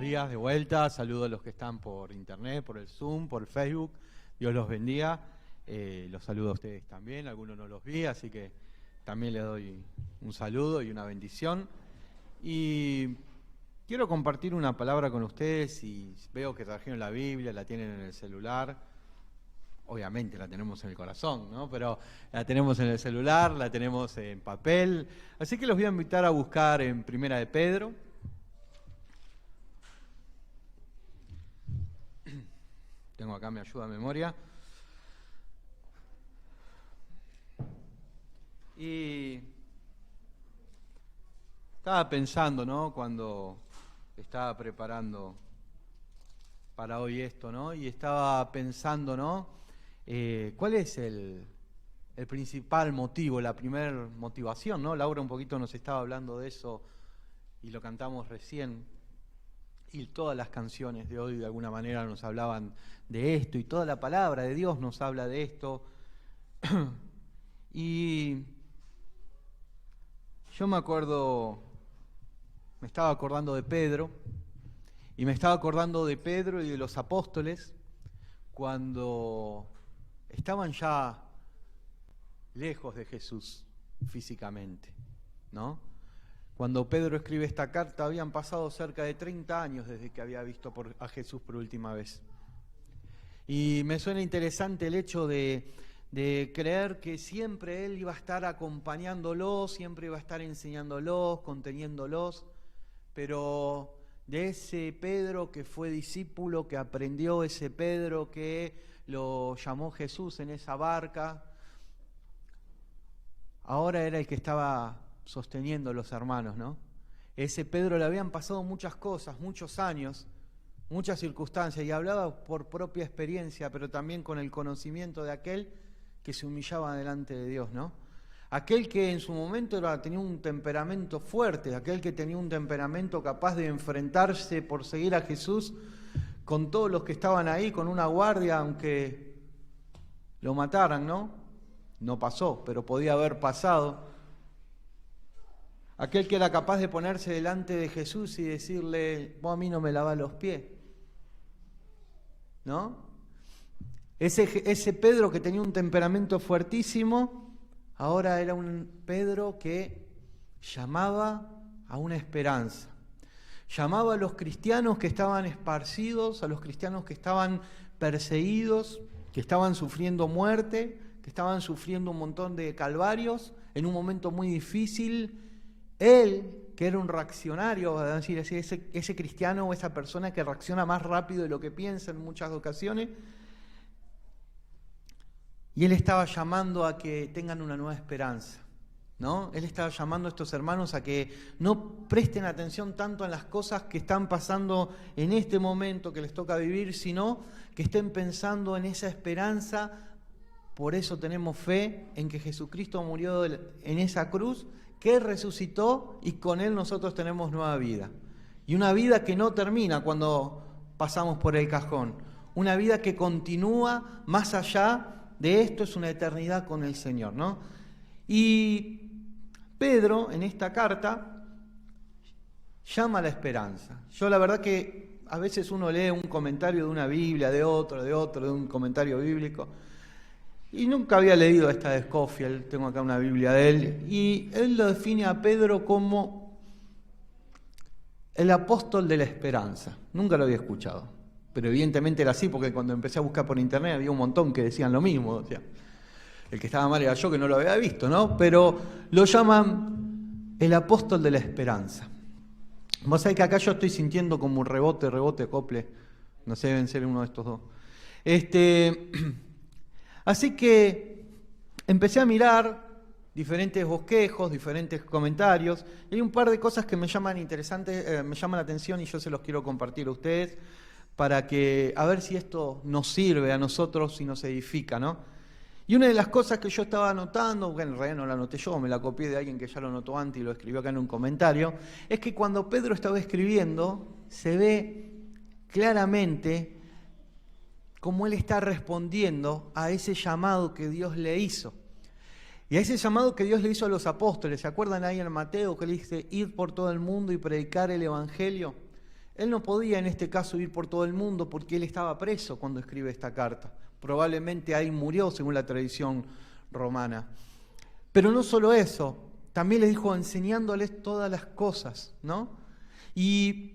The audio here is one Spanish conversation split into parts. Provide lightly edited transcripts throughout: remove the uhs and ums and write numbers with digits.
días de vuelta. Saludo a los que están por internet, por el Zoom, por el Facebook. Dios los bendiga. Los saludo a ustedes también. Algunos no los vi, así que también les doy un saludo y una bendición. Y quiero compartir una palabra con ustedes y veo que trajeron la Biblia, la tienen en el celular. Obviamente la tenemos en el corazón, ¿no? Pero la tenemos en el celular, la tenemos en papel. Así que los voy a invitar a buscar en Primera de Pedro. Tengo acá mi ayuda de memoria. Y estaba pensando, ¿no? Cuando estaba preparando para hoy esto, ¿no? Y estaba pensando, ¿no? ¿Cuál es el principal motivo, la primera motivación, ¿no? Laura un poquito nos estaba hablando de eso y lo cantamos recién. Y todas las canciones de hoy de alguna manera nos hablaban de esto y toda la palabra de Dios nos habla de esto. Y yo me estaba acordando de Pedro y me estaba acordando de Pedro y de los apóstoles cuando estaban ya lejos de Jesús físicamente, ¿no? Cuando Pedro escribe esta carta habían pasado cerca de 30 años desde que había visto a Jesús por última vez. Y me suena interesante el hecho de creer que siempre Él iba a estar acompañándolos, siempre iba a estar enseñándolos, conteniéndolos, pero de ese Pedro que fue discípulo, que aprendió, ese Pedro que lo llamó Jesús en esa barca, ahora era el que estaba sosteniendo a los hermanos, ¿no? Ese Pedro le habían pasado muchas cosas, muchos años, muchas circunstancias, y hablaba por propia experiencia, pero también con el conocimiento de aquel que se humillaba delante de Dios, ¿no? Aquel que en su momento tenía un temperamento fuerte, aquel que tenía un temperamento capaz de enfrentarse por seguir a Jesús con todos los que estaban ahí, con una guardia, aunque lo mataran, ¿no? No pasó, pero podía haber pasado. Aquel que era capaz de ponerse delante de Jesús y decirle, vos a mí no me lavás los pies, ¿no? Ese Pedro que tenía un temperamento fuertísimo, ahora era un Pedro que llamaba a una esperanza. Llamaba a los cristianos que estaban esparcidos, a los cristianos que estaban perseguidos, que estaban sufriendo muerte, que estaban sufriendo un montón de calvarios en un momento muy difícil. Él, que era un reaccionario, es decir, ese cristiano o esa persona que reacciona más rápido de lo que piensa en muchas ocasiones, y él estaba llamando a que tengan una nueva esperanza, ¿no? Él estaba llamando a estos hermanos a que no presten atención tanto en las cosas que están pasando en este momento que les toca vivir, sino que estén pensando en esa esperanza. Por eso tenemos fe en que Jesucristo murió en esa cruz, que Él resucitó y con Él nosotros tenemos nueva vida. Y una vida que no termina cuando pasamos por el cajón. Una vida que continúa más allá de esto, es una eternidad con el Señor, ¿no? Y Pedro, en esta carta, llama a la esperanza. Yo la verdad que a veces uno lee un comentario de una Biblia, de un comentario bíblico, y nunca había leído esta de Scofield, tengo acá una Biblia de él, y él lo define a Pedro como el apóstol de la esperanza. Nunca lo había escuchado, pero evidentemente era así, porque cuando empecé a buscar por internet había un montón que decían lo mismo. O sea, el que estaba mal era yo, que no lo había visto, ¿no? Pero lo llaman el apóstol de la esperanza. Vos sabés que acá yo estoy sintiendo como un rebote, acople. No sé, deben ser uno de estos dos. Así que empecé a mirar diferentes bosquejos, diferentes comentarios, y hay un par de cosas que me llaman la atención y yo se los quiero compartir a ustedes para que, a ver si esto nos sirve a nosotros y nos edifica, ¿no? Y una de las cosas que yo estaba anotando, bueno, en realidad no la anoté yo, me la copié de alguien que ya lo anotó antes y lo escribió acá en un comentario, es que cuando Pedro estaba escribiendo, se ve claramente cómo él está respondiendo a ese llamado que Dios le hizo. Y a ese llamado que Dios le hizo a los apóstoles, ¿se acuerdan ahí en Mateo que le dice, ir por todo el mundo y predicar el Evangelio? Él no podía en este caso ir por todo el mundo porque él estaba preso cuando escribe esta carta. Probablemente ahí murió según la tradición romana. Pero no solo eso, también les dijo enseñándoles todas las cosas, ¿no? Y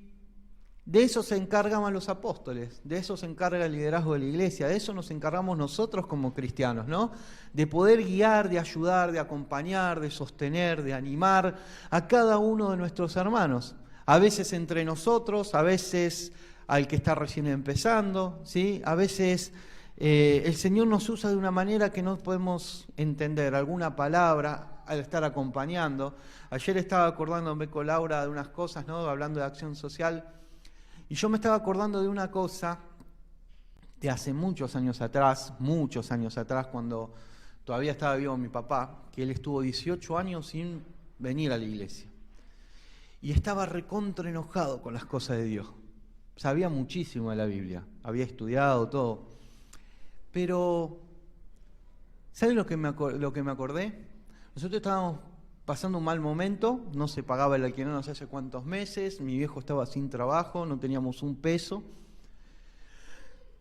de eso se encargaban los apóstoles, de eso se encarga el liderazgo de la iglesia, de eso nos encargamos nosotros como cristianos, ¿no? De poder guiar, de ayudar, de acompañar, de sostener, de animar a cada uno de nuestros hermanos. A veces entre nosotros, a veces al que está recién empezando, ¿sí? A veces el Señor nos usa de una manera que no podemos entender, alguna palabra al estar acompañando. Ayer estaba acordándome con Laura de unas cosas, ¿no? Hablando de acción social, y yo me estaba acordando de una cosa de hace muchos años atrás, cuando todavía estaba vivo mi papá, que él estuvo 18 años sin venir a la iglesia. Y estaba recontra enojado con las cosas de Dios. Sabía muchísimo de la Biblia, había estudiado todo. Pero, ¿saben lo que me acordé? Nosotros estábamos pasando un mal momento, no se pagaba el alquiler no sé hace cuántos meses, mi viejo estaba sin trabajo, no teníamos un peso.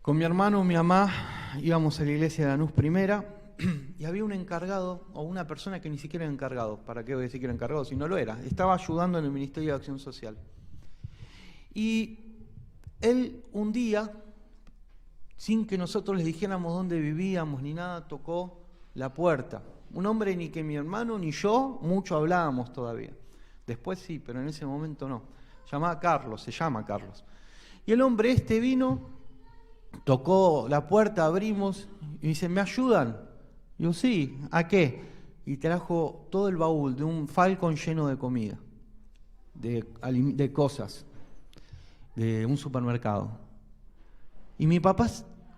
Con mi hermano y mi mamá íbamos a la iglesia de Lanús Primera, y había un encargado, o una persona que ni siquiera era encargado. ¿Para qué voy a decir que era encargado si no lo era? Estaba ayudando en el Ministerio de Acción Social. Y él un día, sin que nosotros les dijéramos dónde vivíamos ni nada, tocó la puerta. Un hombre ni que mi hermano ni yo mucho hablábamos todavía. Después sí, pero en ese momento no. Se llama Carlos. Y el hombre vino, tocó la puerta, abrimos, y dice, ¿me ayudan? Yo, sí, ¿a qué? Y trajo todo el baúl de un falcón lleno de comida, de cosas, de un supermercado. Y mi papá,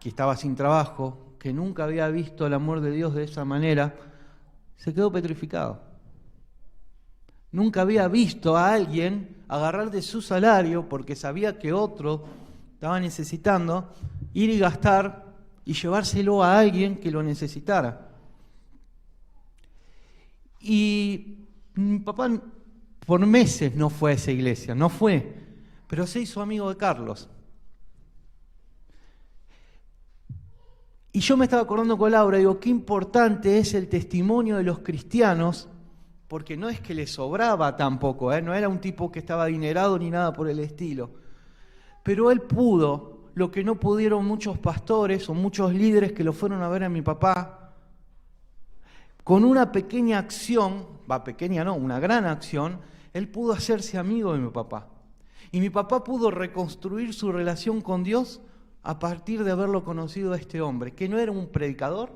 que estaba sin trabajo, que nunca había visto el amor de Dios de esa manera, se quedó petrificado. Nunca había visto a alguien agarrar de su salario, porque sabía que otro estaba necesitando, ir y gastar y llevárselo a alguien que lo necesitara. Y mi papá por meses no fue a esa iglesia, no fue, pero se hizo amigo de Carlos. Y yo me estaba acordando con Laura, digo, qué importante es el testimonio de los cristianos, porque no es que le sobraba tampoco, no era un tipo que estaba adinerado ni nada por el estilo, pero él pudo lo que no pudieron muchos pastores o muchos líderes que lo fueron a ver a mi papá. Con una pequeña acción, una gran acción, él pudo hacerse amigo de mi papá. Y mi papá pudo reconstruir su relación con Dios a partir de haberlo conocido a este hombre, que no era un predicador,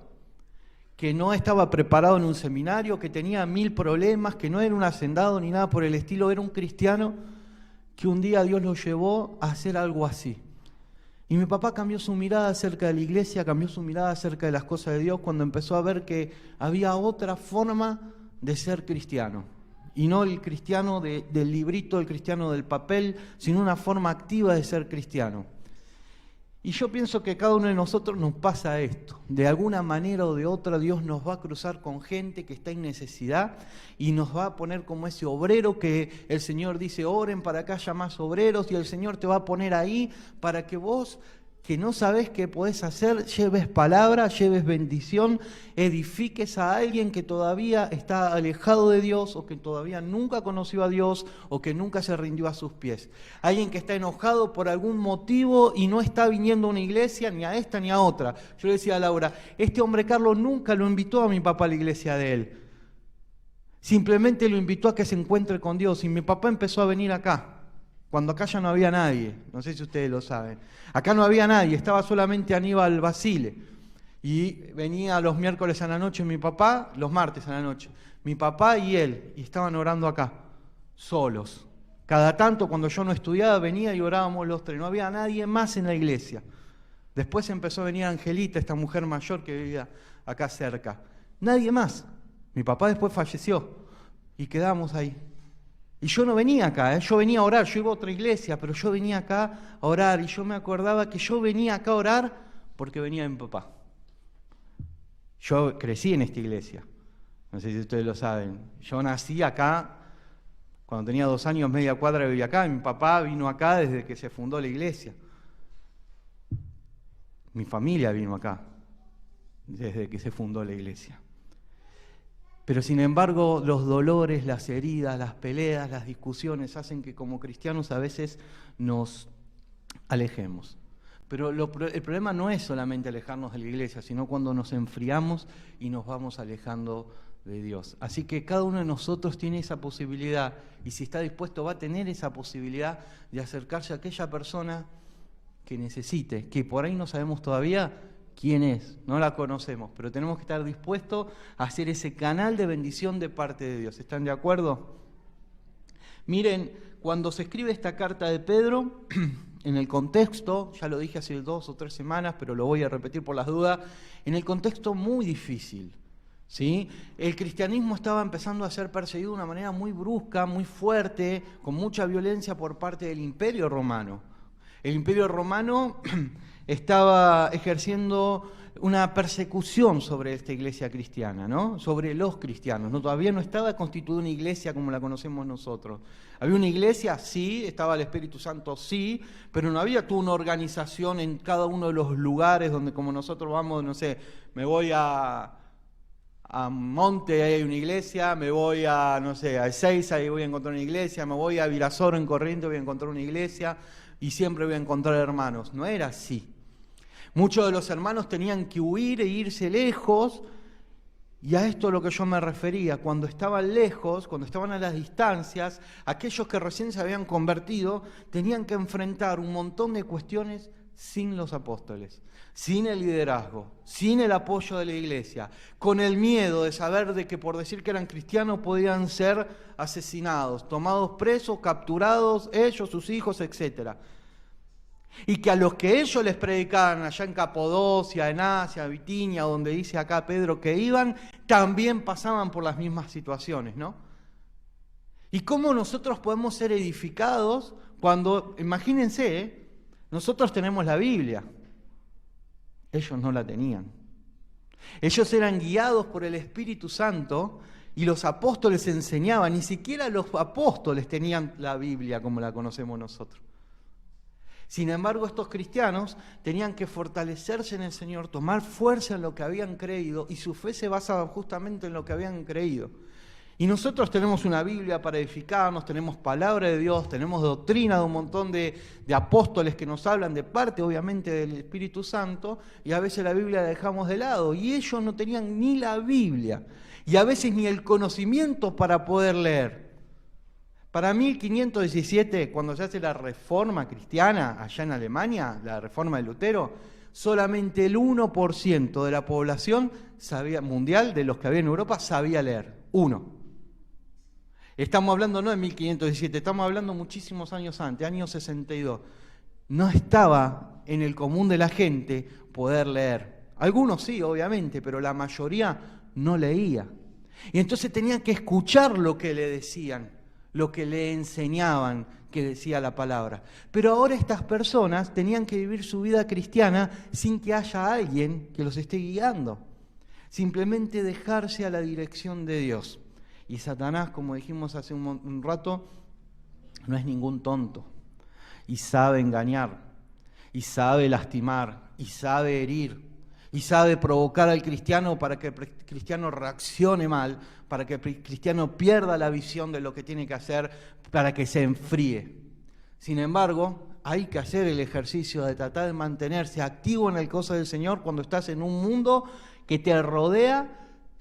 que no estaba preparado en un seminario, que tenía 1000 problemas, que no era un hacendado ni nada por el estilo, era un cristiano que un día Dios lo llevó a hacer algo así. Y mi papá cambió su mirada acerca de la iglesia, cambió su mirada acerca de las cosas de Dios cuando empezó a ver que había otra forma de ser cristiano. Y no el cristiano del librito, el cristiano del papel, sino una forma activa de ser cristiano. Y yo pienso que cada uno de nosotros nos pasa esto. De alguna manera o de otra Dios nos va a cruzar con gente que está en necesidad y nos va a poner como ese obrero que el Señor dice, oren para que haya más obreros, y el Señor te va a poner ahí para que vos, que no sabés qué podés hacer, lleves palabra, lleves bendición, edifiques a alguien que todavía está alejado de Dios o que todavía nunca conoció a Dios o que nunca se rindió a sus pies. Alguien que está enojado por algún motivo y no está viniendo a una iglesia, ni a esta ni a otra. Yo le decía a Laura, este hombre Carlos nunca lo invitó a mi papá a la iglesia de él. Simplemente lo invitó a que se encuentre con Dios y mi papá empezó a venir acá. Cuando acá ya no había nadie, no sé si ustedes lo saben. Acá no había nadie, estaba solamente Aníbal Basile. Y venía los miércoles a la noche mi papá, los martes a la noche. Mi papá y él, y estaban orando acá, solos. Cada tanto, cuando yo no estudiaba, venía y orábamos los tres. No había nadie más en la iglesia. Después empezó a venir Angelita, esta mujer mayor que vivía acá cerca. Nadie más. Mi papá después falleció y quedamos ahí. Y yo no venía acá, yo venía a orar, yo iba a otra iglesia, pero yo venía acá a orar, y yo me acordaba que yo venía acá a orar porque venía de mi papá. Yo crecí en esta iglesia, no sé si ustedes lo saben, yo nací acá Cuando tenía 2 años, media cuadra vivía acá, y mi papá vino acá desde que se fundó la iglesia. Mi familia vino acá desde que se fundó la iglesia. Pero sin embargo, los dolores, las heridas, las peleas, las discusiones hacen que como cristianos a veces nos alejemos. Pero el problema no es solamente alejarnos de la iglesia, sino cuando nos enfriamos y nos vamos alejando de Dios. Así que cada uno de nosotros tiene esa posibilidad, y si está dispuesto va a tener esa posibilidad de acercarse a aquella persona que necesite, que por ahí no sabemos todavía quién es, no la conocemos, pero tenemos que estar dispuestos a hacer ese canal de bendición de parte de Dios. ¿Están de acuerdo? Miren, cuando se escribe esta carta de Pedro, en el contexto, ya lo dije hace 2 o 3 semanas, pero lo voy a repetir por las dudas, en el contexto muy difícil, ¿sí? El cristianismo estaba empezando a ser perseguido de una manera muy brusca, muy fuerte, con mucha violencia por parte del Imperio Romano. El Imperio Romano estaba ejerciendo una persecución sobre esta iglesia cristiana, ¿no? Sobre los cristianos, ¿no? Todavía no estaba constituida una iglesia como la conocemos nosotros. Había una iglesia, sí, estaba el Espíritu Santo, sí, pero no había toda una organización en cada uno de los lugares donde, como nosotros vamos, no sé, me voy a Monte, ahí hay una iglesia, me voy a, no sé, a Ezeiza, ahí voy a encontrar una iglesia, me voy a Virasoro en Corrientes, voy a encontrar una iglesia y siempre voy a encontrar hermanos. No era así. Muchos de los hermanos tenían que huir e irse lejos, y a esto a lo que yo me refería, cuando estaban lejos, cuando estaban a las distancias, aquellos que recién se habían convertido tenían que enfrentar un montón de cuestiones sin los apóstoles, sin el liderazgo, sin el apoyo de la iglesia, con el miedo de saber de que por decir que eran cristianos podían ser asesinados, tomados presos, capturados, ellos, sus hijos, etc. Y que a los que ellos les predicaban allá en Capadocia, en Asia, Bitinia, donde dice acá Pedro que iban, también pasaban por las mismas situaciones, ¿no? ¿Y cómo nosotros podemos ser edificados cuando, imagínense, nosotros tenemos la Biblia, ellos no la tenían. Ellos eran guiados por el Espíritu Santo y los apóstoles enseñaban, ni siquiera los apóstoles tenían la Biblia como la conocemos nosotros. Sin embargo, estos cristianos tenían que fortalecerse en el Señor, tomar fuerza en lo que habían creído, y su fe se basaba justamente en lo que habían creído. Y nosotros tenemos una Biblia para edificarnos, tenemos palabra de Dios, tenemos doctrina de un montón de apóstoles que nos hablan de parte, obviamente, del Espíritu Santo, y a veces la Biblia la dejamos de lado. Y ellos no tenían ni la Biblia, y a veces ni el conocimiento para poder leer. Para 1517, cuando se hace la Reforma cristiana allá en Alemania, la Reforma de Lutero, solamente el 1% de la población mundial, de los que había en Europa, sabía leer. 1. Estamos hablando no de 1517, estamos hablando muchísimos años antes, año 62. No estaba en el común de la gente poder leer. Algunos sí, obviamente, pero la mayoría no leía. Y entonces tenían que escuchar lo que le decían, lo que le enseñaban que decía la palabra. Pero ahora estas personas tenían que vivir su vida cristiana sin que haya alguien que los esté guiando. Simplemente dejarse a la dirección de Dios. Y Satanás, como dijimos hace un rato, no es ningún tonto. Y sabe engañar, y sabe lastimar, y sabe herir, y sabe provocar al cristiano para que el cristiano reaccione mal, para que el cristiano pierda la visión de lo que tiene que hacer, para que se enfríe. Sin embargo, hay que hacer el ejercicio de tratar de mantenerse activo en el cosa del Señor cuando estás en un mundo que te rodea,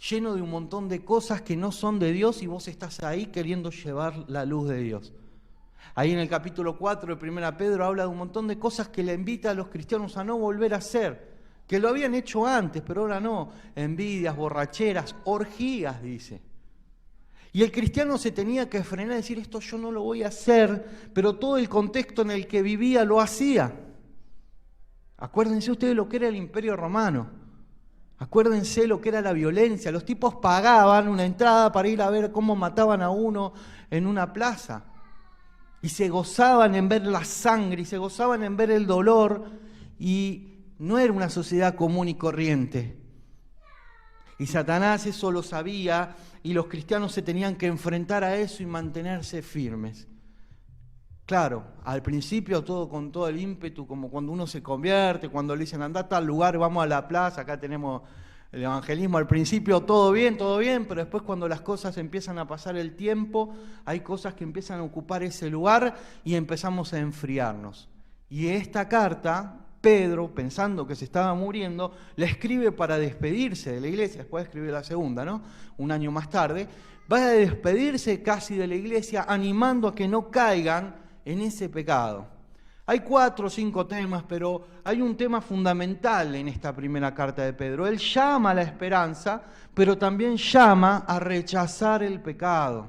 lleno de un montón de cosas que no son de Dios, y vos estás ahí queriendo llevar la luz de Dios. Ahí en el capítulo 4 de 1 Pedro habla de un montón de cosas que le invita a los cristianos a no volver a hacer, que lo habían hecho antes, pero ahora no. Envidias, borracheras, orgías, dice. Y el cristiano se tenía que frenar y decir, esto yo no lo voy a hacer, pero todo el contexto en el que vivía lo hacía. Acuérdense ustedes lo que era el Imperio Romano. Acuérdense lo que era la violencia. Los tipos pagaban una entrada para ir a ver cómo mataban a uno en una plaza. Y se gozaban en ver la sangre, y se gozaban en ver el dolor, y no era una sociedad común y corriente. Y Satanás eso lo sabía y los cristianos se tenían que enfrentar a eso y mantenerse firmes. Claro, al principio todo con todo el ímpetu, como cuando uno se convierte, cuando le dicen anda a tal lugar, vamos a la plaza, acá tenemos el evangelismo. Al principio todo bien, pero después cuando las cosas empiezan a pasar el tiempo, hay cosas que empiezan a ocupar ese lugar y empezamos a enfriarnos. Y esta carta, Pedro, pensando que se estaba muriendo, la escribe para despedirse de la iglesia, después escribe la segunda, ¿no? Un año más tarde, va a despedirse casi de la iglesia, animando a que no caigan en ese pecado. Hay 4 o 5 temas, pero hay un tema fundamental en esta primera carta de Pedro. Él llama a la esperanza, pero también llama a rechazar el pecado.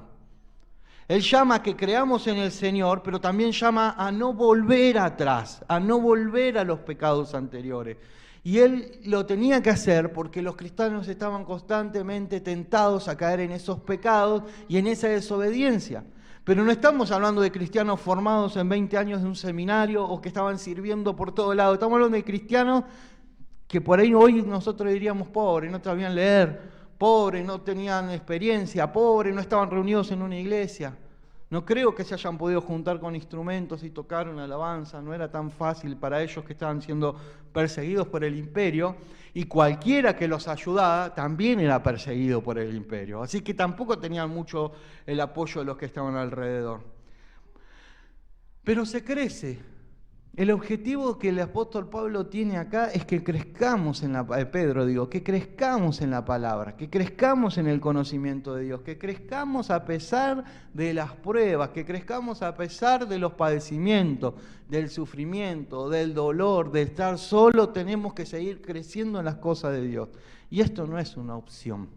Él llama a que creamos en el Señor, pero también llama a no volver atrás, a no volver a los pecados anteriores. Y él lo tenía que hacer porque los cristianos estaban constantemente tentados a caer en esos pecados y en esa desobediencia. Pero no estamos hablando de cristianos formados en 20 años de un seminario o que estaban sirviendo por todo lado. Estamos hablando de cristianos que por ahí hoy nosotros diríamos pobres, no sabían leer, pobres, no tenían experiencia, pobres, no estaban reunidos en una iglesia. No creo que se hayan podido juntar con instrumentos y tocar una alabanza, no era tan fácil para ellos que estaban siendo perseguidos por el imperio, y cualquiera que los ayudaba también era perseguido por el imperio, así que tampoco tenían mucho el apoyo de los que estaban alrededor. Pero se crece. El objetivo que el apóstol Pablo tiene acá es que crezcamos que crezcamos en la palabra, que crezcamos en el conocimiento de Dios, que crezcamos a pesar de las pruebas, que crezcamos a pesar de los padecimientos, del sufrimiento, del dolor, de estar solo. Tenemos que seguir creciendo en las cosas de Dios. Y esto no es una opción.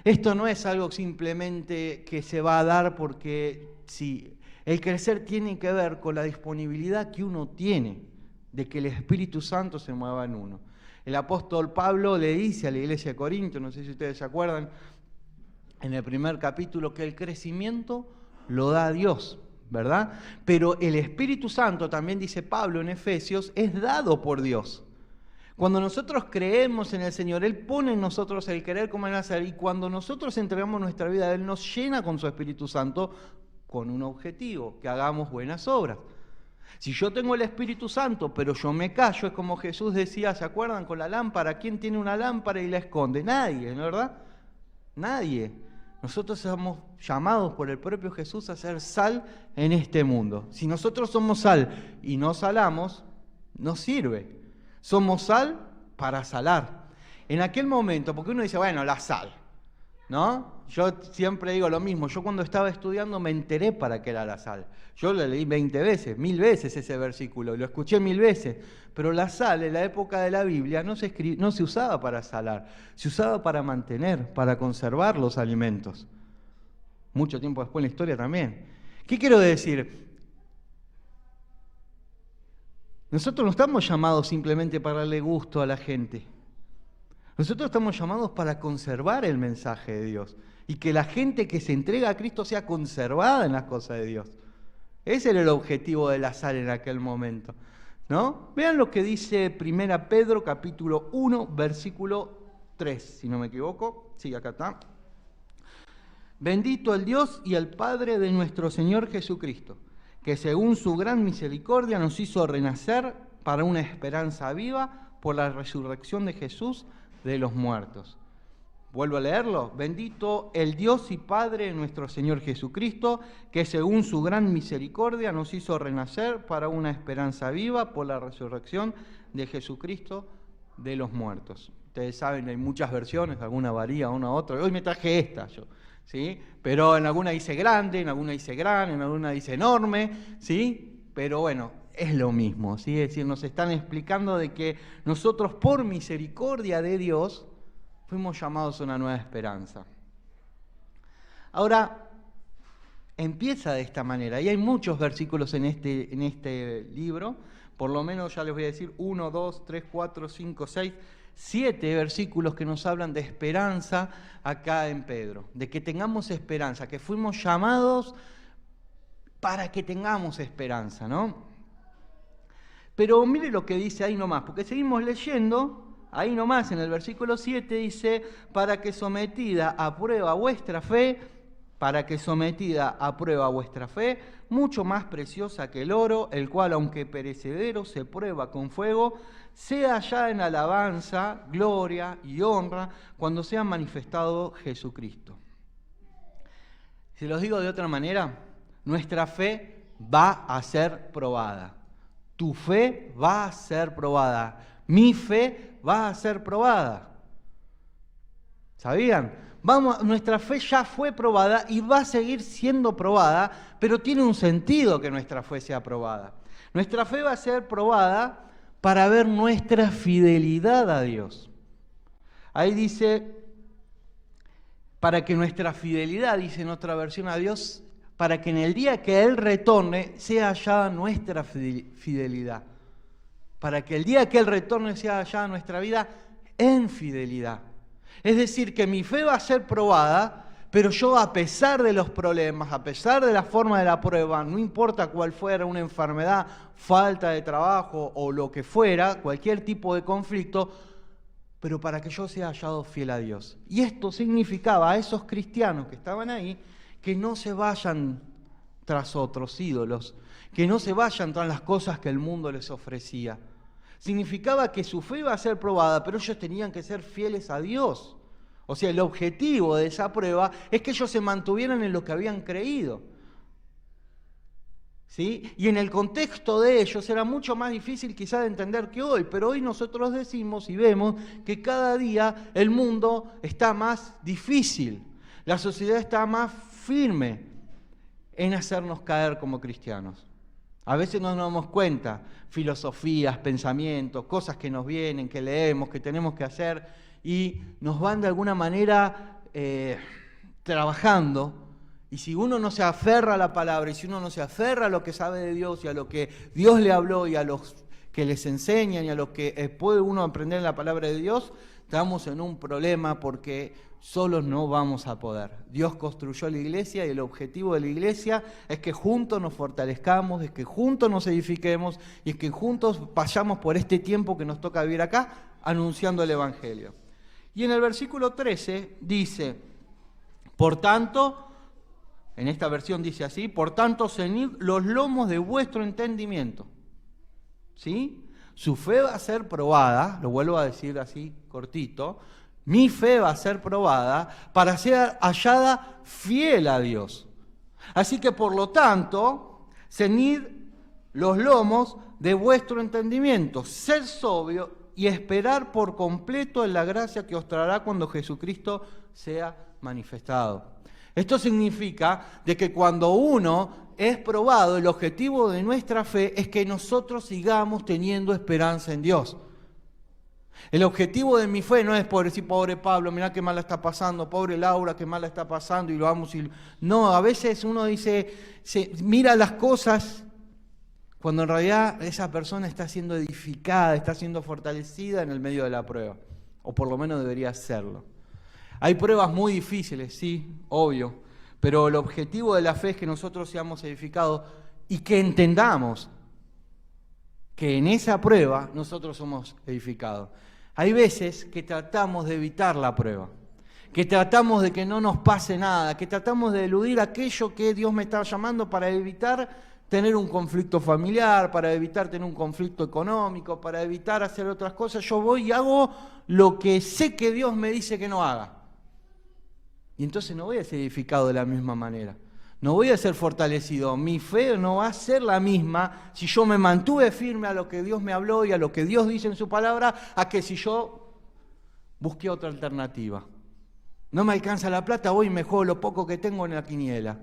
Esto no es algo simplemente que se va a dar porque sí. El crecer tiene que ver con la disponibilidad que uno tiene de que el Espíritu Santo se mueva en uno. El apóstol Pablo le dice a la iglesia de Corinto, no sé si ustedes se acuerdan, en el primer capítulo, que el crecimiento lo da Dios, ¿verdad? Pero el Espíritu Santo, también dice Pablo en Efesios, es dado por Dios. Cuando nosotros creemos en el Señor, Él pone en nosotros el querer como el hacer, y cuando nosotros entregamos nuestra vida a Él, nos llena con su Espíritu Santo, con un objetivo, que hagamos buenas obras. Si yo tengo el Espíritu Santo, pero yo me callo, es como Jesús decía, ¿se acuerdan? Con la lámpara, ¿quién tiene una lámpara y la esconde? Nadie, ¿no es verdad? Nadie. Nosotros somos llamados por el propio Jesús a ser sal en este mundo. Si nosotros somos sal y no salamos, no sirve. Somos sal para salar. En aquel momento, porque uno dice, bueno, la sal, ¿no? Yo siempre digo lo mismo. Yo cuando estaba estudiando me enteré para qué era la sal. Yo lo leí 20 veces, 1000 veces ese versículo, lo escuché 1000 veces. Pero la sal en la época de la Biblia no se usaba para salar, se usaba para mantener, para conservar los alimentos. Mucho tiempo después en la historia también. ¿Qué quiero decir? Nosotros no estamos llamados simplemente para darle gusto a la gente. Nosotros estamos llamados para conservar el mensaje de Dios y que la gente que se entrega a Cristo sea conservada en las cosas de Dios. Ese era el objetivo de la sal en aquel momento, ¿no? Vean lo que dice 1 Pedro capítulo 1, versículo 3, si no me equivoco. Sí, acá está. Bendito el Dios y el Padre de nuestro Señor Jesucristo, que según su gran misericordia nos hizo renacer para una esperanza viva por la resurrección de Jesús de los muertos. Vuelvo a leerlo. Bendito el Dios y Padre de nuestro Señor Jesucristo, que según su gran misericordia nos hizo renacer para una esperanza viva por la resurrección de Jesucristo de los muertos. Ustedes saben, hay muchas versiones, alguna varía, una u otra. Hoy me traje esta yo, ¿sí? Pero en alguna dice grande, en alguna dice gran, en alguna dice enorme, ¿sí? Pero bueno, es lo mismo, ¿sí? Es decir, nos están explicando de que nosotros por misericordia de Dios fuimos llamados a una nueva esperanza. Ahora, empieza de esta manera, y hay muchos versículos en este libro, por lo menos ya les voy a decir 1, 2, 3, 4, 5, 6, 7 versículos que nos hablan de esperanza acá en Pedro, de que tengamos esperanza, que fuimos llamados para que tengamos esperanza, ¿no? Pero mire lo que dice ahí nomás, porque seguimos leyendo, ahí nomás en el versículo 7 dice, para que sometida a prueba vuestra fe, mucho más preciosa que el oro, el cual aunque perecedero se prueba con fuego, sea hallada en alabanza, gloria y honra cuando sea manifestado Jesucristo. Si los digo de otra manera, nuestra fe va a ser probada. Tu fe va a ser probada. Mi fe va a ser probada. ¿Sabían? Nuestra fe ya fue probada y va a seguir siendo probada, pero tiene un sentido que nuestra fe sea probada. Nuestra fe va a ser probada para ver nuestra fidelidad a Dios. Ahí dice, para que nuestra fidelidad, dice en otra versión, a Dios, para que en el día que Él retorne sea hallada nuestra fidelidad. Para que el día que Él retorne sea hallada nuestra vida en fidelidad. Es decir, que mi fe va a ser probada, pero yo, a pesar de los problemas, a pesar de la forma de la prueba, no importa cuál fuera, una enfermedad, falta de trabajo o lo que fuera, cualquier tipo de conflicto, pero para que yo sea hallado fiel a Dios. Y esto significaba a esos cristianos que estaban ahí, que no se vayan tras otros ídolos, que no se vayan tras las cosas que el mundo les ofrecía. Significaba que su fe iba a ser probada, pero ellos tenían que ser fieles a Dios. O sea, el objetivo de esa prueba es que ellos se mantuvieran en lo que habían creído. ¿Sí? Y en el contexto de ellos era mucho más difícil quizá de entender que hoy, pero hoy nosotros decimos y vemos que cada día el mundo está más difícil, la sociedad está más firme en hacernos caer como cristianos. A veces no nos damos cuenta, filosofías, pensamientos, cosas que nos vienen, que leemos, que tenemos que hacer, y nos van de alguna manera trabajando. Y si uno no se aferra a la palabra, y si uno no se aferra a lo que sabe de Dios, y a lo que Dios le habló, y a los que les enseñan, y a lo que puede uno aprender en la palabra de Dios, estamos en un problema porque solos no vamos a poder. Dios construyó la iglesia y el objetivo de la iglesia es que juntos nos fortalezcamos, es que juntos nos edifiquemos y es que juntos vayamos por este tiempo que nos toca vivir acá anunciando el Evangelio. Y en el versículo 13 dice, por tanto, en esta versión dice así, por tanto, ceñid los lomos de vuestro entendimiento. ¿Sí? Su fe va a ser probada, lo vuelvo a decir así cortito, mi fe va a ser probada para ser hallada fiel a Dios. Así que por lo tanto, ceñid los lomos de vuestro entendimiento, ser sobrio y esperar por completo en la gracia que os traerá cuando Jesucristo sea manifestado. Esto significa de que cuando uno es probado, el objetivo de nuestra fe es que nosotros sigamos teniendo esperanza en Dios. El objetivo de mi fe no es por decir, pobre Pablo, mirá qué mal la está pasando, pobre Laura, qué mal la está pasando, y lo vamos y... No, a veces uno dice, mira las cosas, cuando en realidad esa persona está siendo edificada, está siendo fortalecida en el medio de la prueba, o por lo menos debería serlo. Hay pruebas muy difíciles, sí, obvio, pero el objetivo de la fe es que nosotros seamos edificados y que entendamos que en esa prueba nosotros somos edificados. Hay veces que tratamos de evitar la prueba, que tratamos de que no nos pase nada, que tratamos de eludir aquello que Dios me está llamando para evitar tener un conflicto familiar, para evitar tener un conflicto económico, para evitar hacer otras cosas. Yo voy y hago lo que sé que Dios me dice que no haga. Y entonces no voy a ser edificado de la misma manera. No voy a ser fortalecido. Mi fe no va a ser la misma si yo me mantuve firme a lo que Dios me habló y a lo que Dios dice en su palabra, a que si yo busqué otra alternativa. No me alcanza la plata, voy y me juego lo poco que tengo en la quiniela.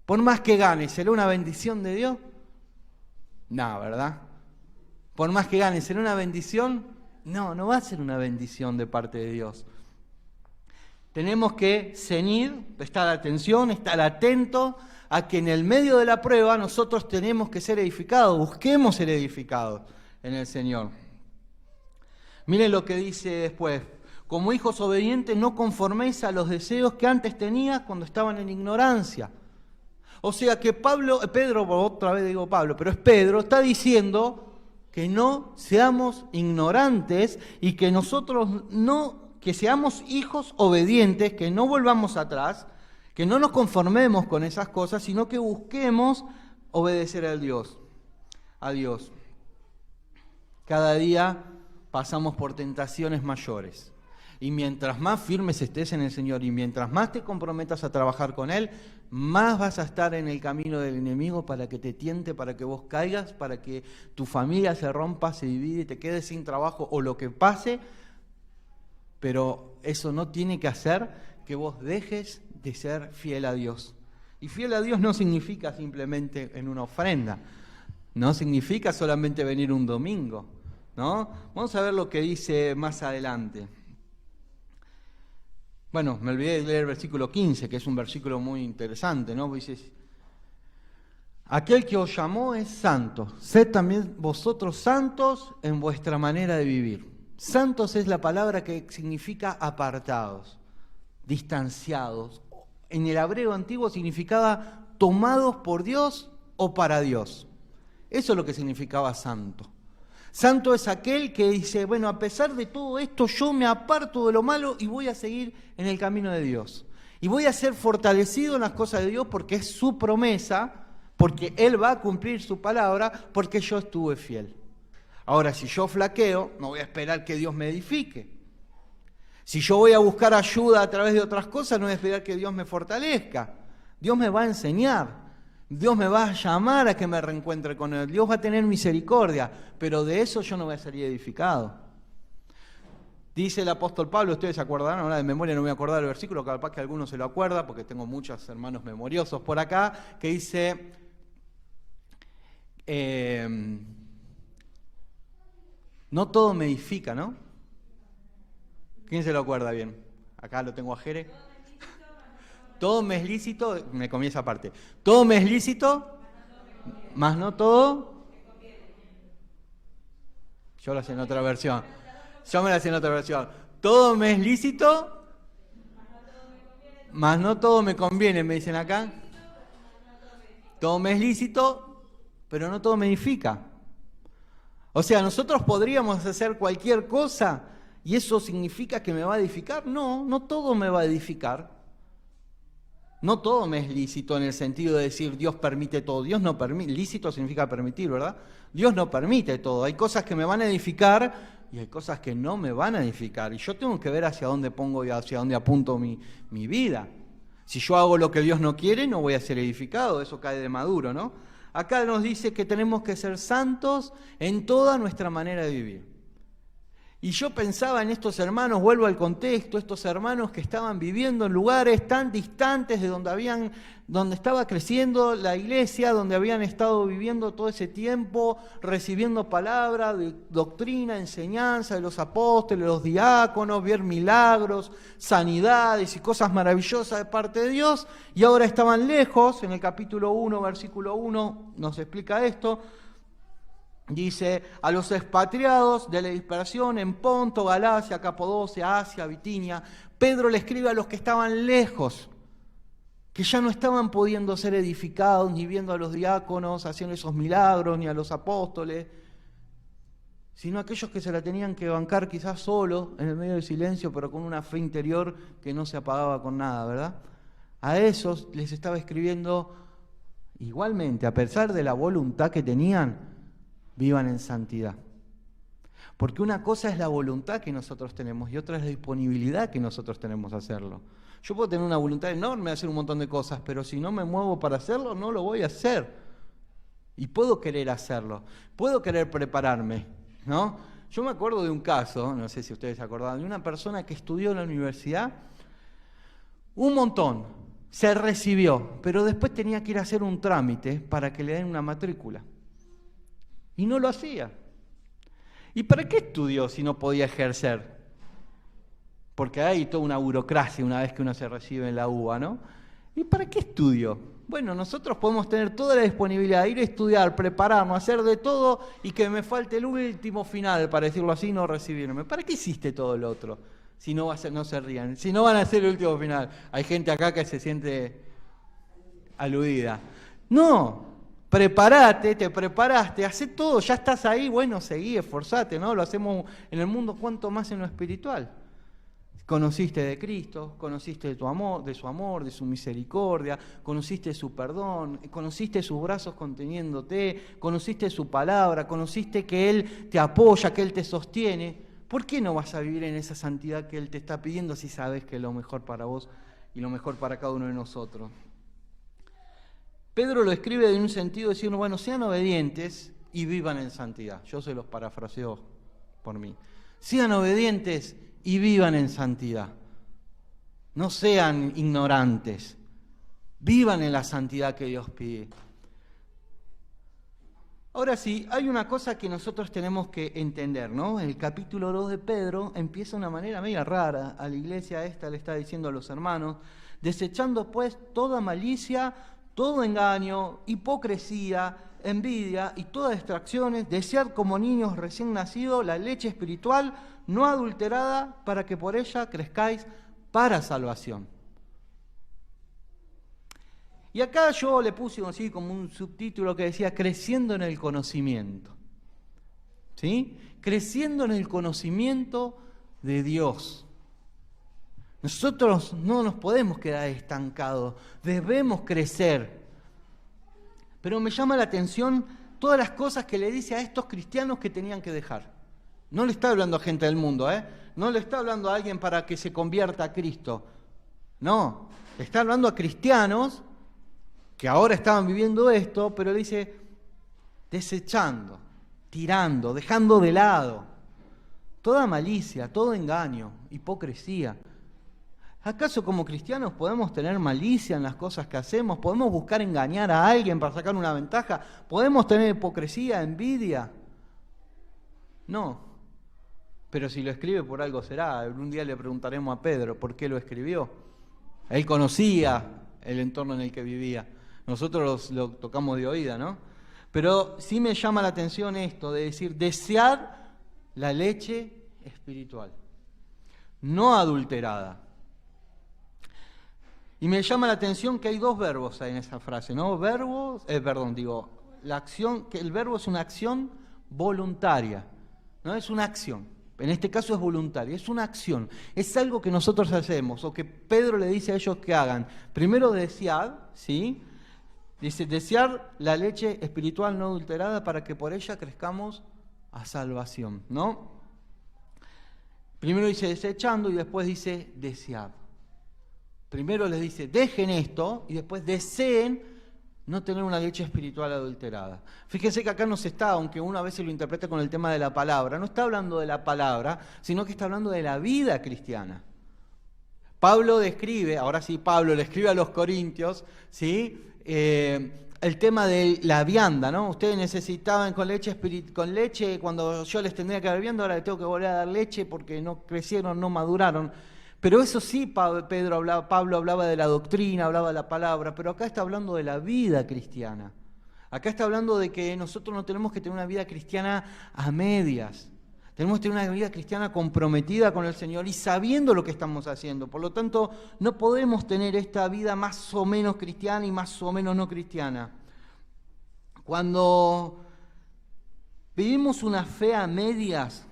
Por más que gane, ¿será una bendición de Dios? No, ¿verdad? Por más que gane, ¿será una bendición? No, no va a ser una bendición de parte de Dios. Tenemos que ceñir, prestar atención, estar atentos a que en el medio de la prueba nosotros tenemos que ser edificados, busquemos ser edificados en el Señor. Miren lo que dice después, como hijos obedientes no conforméis a los deseos que antes tenías cuando estaban en ignorancia. O sea que Pedro, otra vez digo Pablo, pero es Pedro, está diciendo que no seamos ignorantes y que nosotros que seamos hijos obedientes, que no volvamos atrás, que no nos conformemos con esas cosas, sino que busquemos obedecer a Dios. Cada día pasamos por tentaciones mayores. Y mientras más firmes estés en el Señor y mientras más te comprometas a trabajar con Él, más vas a estar en el camino del enemigo para que te tiente, para que vos caigas, para que tu familia se rompa, se divide, te quedes sin trabajo o lo que pase. Pero eso no tiene que hacer que vos dejes de ser fiel a Dios. Y fiel a Dios no significa simplemente en una ofrenda, no significa solamente venir un domingo, ¿no? Vamos a ver lo que dice más adelante. Bueno, me olvidé de leer el versículo 15, que es un versículo muy interesante, ¿no? Dice: aquel que os llamó es santo, sed también vosotros santos en vuestra manera de vivir. Santos es la palabra que significa apartados, distanciados. En el hebreo antiguo significaba tomados por Dios o para Dios. Eso es lo que significaba santo. Santo es aquel que dice, bueno, a pesar de todo esto, yo me aparto de lo malo y voy a seguir en el camino de Dios. Y voy a ser fortalecido en las cosas de Dios porque es su promesa, porque Él va a cumplir su palabra, porque yo estuve fiel. Ahora, si yo flaqueo, no voy a esperar que Dios me edifique. Si yo voy a buscar ayuda a través de otras cosas, no voy a esperar que Dios me fortalezca. Dios me va a enseñar. Dios me va a llamar a que me reencuentre con Él. Dios va a tener misericordia, pero de eso yo no voy a salir edificado. Dice el apóstol Pablo, ustedes se acordarán, ahora de memoria no me voy a acordar del versículo, capaz que alguno se lo acuerda, porque tengo muchos hermanos memoriosos por acá, que dice, no todo me edifica, ¿no? ¿Quién se lo acuerda bien? Acá lo tengo a Jere. Todo me es lícito, me comí esa parte. Todo me es lícito, mas no todo. Yo lo hacía en otra versión. Yo me lo hacía en otra versión. Todo me es lícito, mas no todo me conviene, me dicen acá. Todo me es lícito, pero no todo me edifica. O sea, nosotros podríamos hacer cualquier cosa y eso significa que me va a edificar. No, no todo me va a edificar. No todo me es lícito en el sentido de decir Dios permite todo. Dios no permite, lícito significa permitir, ¿verdad? Dios no permite todo. Hay cosas que me van a edificar y hay cosas que no me van a edificar. Y yo tengo que ver hacia dónde pongo y hacia dónde apunto mi vida. Si yo hago lo que Dios no quiere, no voy a ser edificado. Eso cae de maduro, ¿no? Acá nos dice que tenemos que ser santos en toda nuestra manera de vivir. Y yo pensaba en estos hermanos, vuelvo al contexto, estos hermanos que estaban viviendo en lugares tan distantes de donde estaba creciendo la iglesia, donde habían estado viviendo todo ese tiempo, recibiendo palabra, doctrina, enseñanza de los apóstoles, los diáconos, ver milagros, sanidades y cosas maravillosas de parte de Dios, y ahora estaban lejos. En el capítulo 1, versículo 1, nos explica esto. Dice, a los expatriados de la dispersión en Ponto, Galacia, Capadocia, Asia, Bitinia, Pedro le escribe a los que estaban lejos, que ya no estaban pudiendo ser edificados, ni viendo a los diáconos haciendo esos milagros, ni a los apóstoles, sino a aquellos que se la tenían que bancar quizás solos, en el medio del silencio, pero con una fe interior que no se apagaba con nada, ¿verdad? A esos les estaba escribiendo igualmente, a pesar de la voluntad que tenían, vivan en santidad. Porque una cosa es la voluntad que nosotros tenemos y otra es la disponibilidad que nosotros tenemos a hacerlo. Yo puedo tener una voluntad enorme de hacer un montón de cosas, pero si no me muevo para hacerlo, no lo voy a hacer. Y puedo querer hacerlo, puedo querer prepararme, ¿no? Yo me acuerdo de un caso, no sé si ustedes se acordaban, de una persona que estudió en la universidad un montón, se recibió, pero después tenía que ir a hacer un trámite para que le den una matrícula. Y no lo hacía. ¿Y para qué estudió si no podía ejercer? Porque hay toda una burocracia una vez que uno se recibe en la UBA, ¿no? ¿Y para qué estudió? Bueno, nosotros podemos tener toda la disponibilidad de ir a estudiar, prepararnos, hacer de todo y que me falte el último final, para decirlo así, no recibirme. ¿Para qué hiciste todo lo otro? Si no, no se rían. Si no van a hacer el último final. Hay gente acá que se siente aludida. No. Prepárate, te preparaste, hacé todo, ya estás ahí, bueno, seguí, esforzate, ¿no? Lo hacemos en el mundo, cuanto más en lo espiritual. Conociste de Cristo, conociste de su amor, de su misericordia, conociste su perdón, conociste sus brazos conteniéndote, conociste su palabra, conociste que Él te apoya, que Él te sostiene. ¿Por qué no vas a vivir en esa santidad que Él te está pidiendo si sabes que es lo mejor para vos y lo mejor para cada uno de nosotros? Pedro lo escribe en un sentido de decir, bueno, sean obedientes y vivan en santidad. Yo se los parafraseo por mí. Sean obedientes y vivan en santidad. No sean ignorantes. Vivan en la santidad que Dios pide. Ahora sí, hay una cosa que nosotros tenemos que entender, ¿no? En el capítulo 2 de Pedro empieza de una manera media rara. A la iglesia esta le está diciendo a los hermanos, desechando pues toda malicia, todo engaño, hipocresía, envidia y todas distracciones, desead como niños recién nacidos la leche espiritual no adulterada para que por ella crezcáis para salvación. Y acá yo le puse así como un subtítulo que decía creciendo en el conocimiento. ¿Sí? Creciendo en el conocimiento de Dios. Nosotros no nos podemos quedar estancados, debemos crecer. Pero me llama la atención todas las cosas que le dice a estos cristianos que tenían que dejar. No le está hablando a gente del mundo, no le está hablando a alguien para que se convierta a Cristo. No, le está hablando a cristianos que ahora estaban viviendo esto, pero le dice desechando, tirando, dejando de lado toda malicia, todo engaño, hipocresía. ¿Acaso como cristianos podemos tener malicia en las cosas que hacemos? ¿Podemos buscar engañar a alguien para sacar una ventaja? ¿Podemos tener hipocresía, envidia? No. Pero si lo escribe por algo será. Un día le preguntaremos a Pedro por qué lo escribió. Él conocía el entorno en el que vivía. Nosotros lo tocamos de oída, ¿no? Pero sí me llama la atención esto de decir, desead la leche espiritual, no adulterada. Y me llama la atención que hay dos verbos ahí en esa frase, ¿no? La acción, que el verbo es una acción voluntaria, no es una acción. En este caso es voluntaria, es una acción, es algo que nosotros hacemos, o que Pedro le dice a ellos que hagan. Primero desead, ¿sí? Dice, desear la leche espiritual no adulterada para que por ella crezcamos a salvación, ¿no? Primero dice desechando y después dice desead. Primero les dice, dejen esto, y después deseen no tener una leche espiritual adulterada. Fíjense que acá no se está, aunque uno a veces lo interpreta con el tema de la palabra, no está hablando de la palabra, sino que está hablando de la vida cristiana. Pablo describe, ahora sí Pablo le escribe a los corintios, ¿sí? El tema de la vianda, ¿no? Ustedes necesitaban con leche, cuando yo les tendría que dar vianda, ahora les tengo que volver a dar leche porque no crecieron, no maduraron. Pero eso sí, Pablo hablaba de la doctrina, hablaba de la palabra, pero acá está hablando de la vida cristiana. Acá está hablando de que nosotros no tenemos que tener una vida cristiana a medias. Tenemos que tener una vida cristiana comprometida con el Señor y sabiendo lo que estamos haciendo. Por lo tanto, no podemos tener esta vida más o menos cristiana y más o menos no cristiana. Cuando vivimos una fe a medias,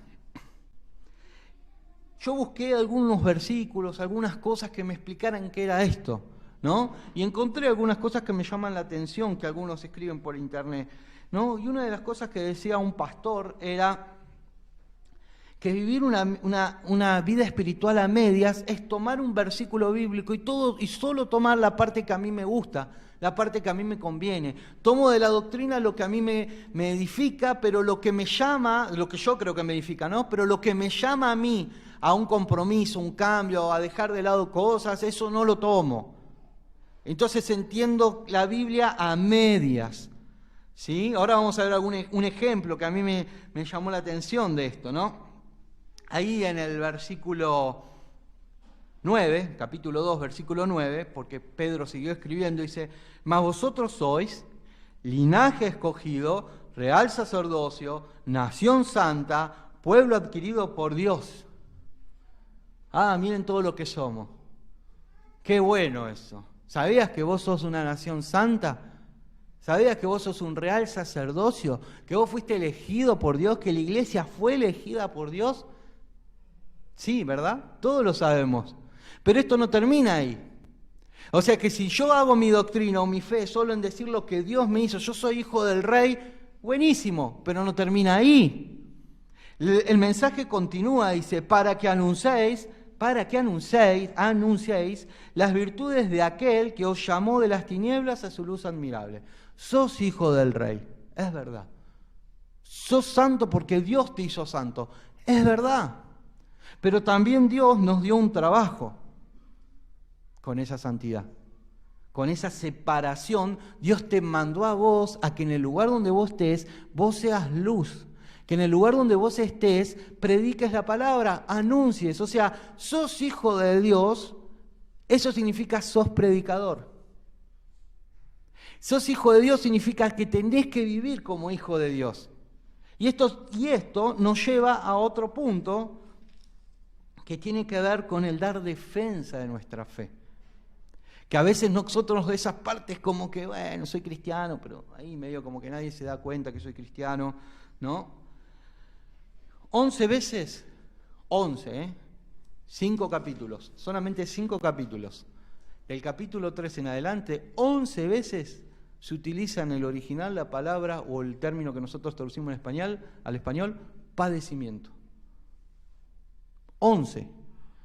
yo busqué algunos versículos, algunas cosas que me explicaran qué era esto, ¿no? Y encontré algunas cosas que me llaman la atención, que algunos escriben por internet, ¿no? Y una de las cosas que decía un pastor era que vivir una vida espiritual a medias es tomar un versículo bíblico y solo tomar la parte que a mí me gusta, la parte que a mí me conviene. Tomo de la doctrina lo que a mí me edifica, pero lo que me llama, lo que yo creo que me edifica, ¿no? Pero lo que me llama a mí a un compromiso, un cambio, a dejar de lado cosas, eso no lo tomo. Entonces entiendo la Biblia a medias, ¿sí? Ahora vamos a ver un ejemplo que a mí me llamó la atención de esto, ¿no? Ahí en el versículo 9, capítulo 2, versículo 9, porque Pedro siguió escribiendo, dice, mas vosotros sois linaje escogido, real sacerdocio, nación santa, pueblo adquirido por Dios. Ah, miren todo lo que somos. Qué bueno eso. ¿Sabías que vos sos una nación santa? ¿Sabías que vos sos un real sacerdocio? ¿Que vos fuiste elegido por Dios? ¿Que la iglesia fue elegida por Dios? Sí, ¿verdad? Todos lo sabemos. Pero esto no termina ahí. O sea que si yo hago mi doctrina o mi fe solo en decir lo que Dios me hizo, yo soy hijo del rey, buenísimo, pero no termina ahí. El mensaje continúa, dice, para que anunciéis las virtudes de aquel que os llamó de las tinieblas a su luz admirable. Sos hijo del rey, es verdad. Sos santo porque Dios te hizo santo, es verdad. Pero también Dios nos dio un trabajo con esa santidad, con esa separación. Dios te mandó a vos a que en el lugar donde vos estés, vos seas luz. Que en el lugar donde vos estés, prediques la palabra, anuncies. O sea, sos hijo de Dios, eso significa sos predicador. Sos hijo de Dios significa que tenés que vivir como hijo de Dios. Y esto nos lleva a otro punto que tiene que ver con el dar defensa de nuestra fe. Que a veces nosotros de esas partes como que, bueno, soy cristiano, pero ahí medio como que nadie se da cuenta que soy cristiano, ¿no? 11 veces, 5 capítulos, solamente 5 capítulos. Del capítulo 3 en adelante, 11 veces se utiliza en el original la palabra o el término que nosotros traducimos al español, padecimiento. 11.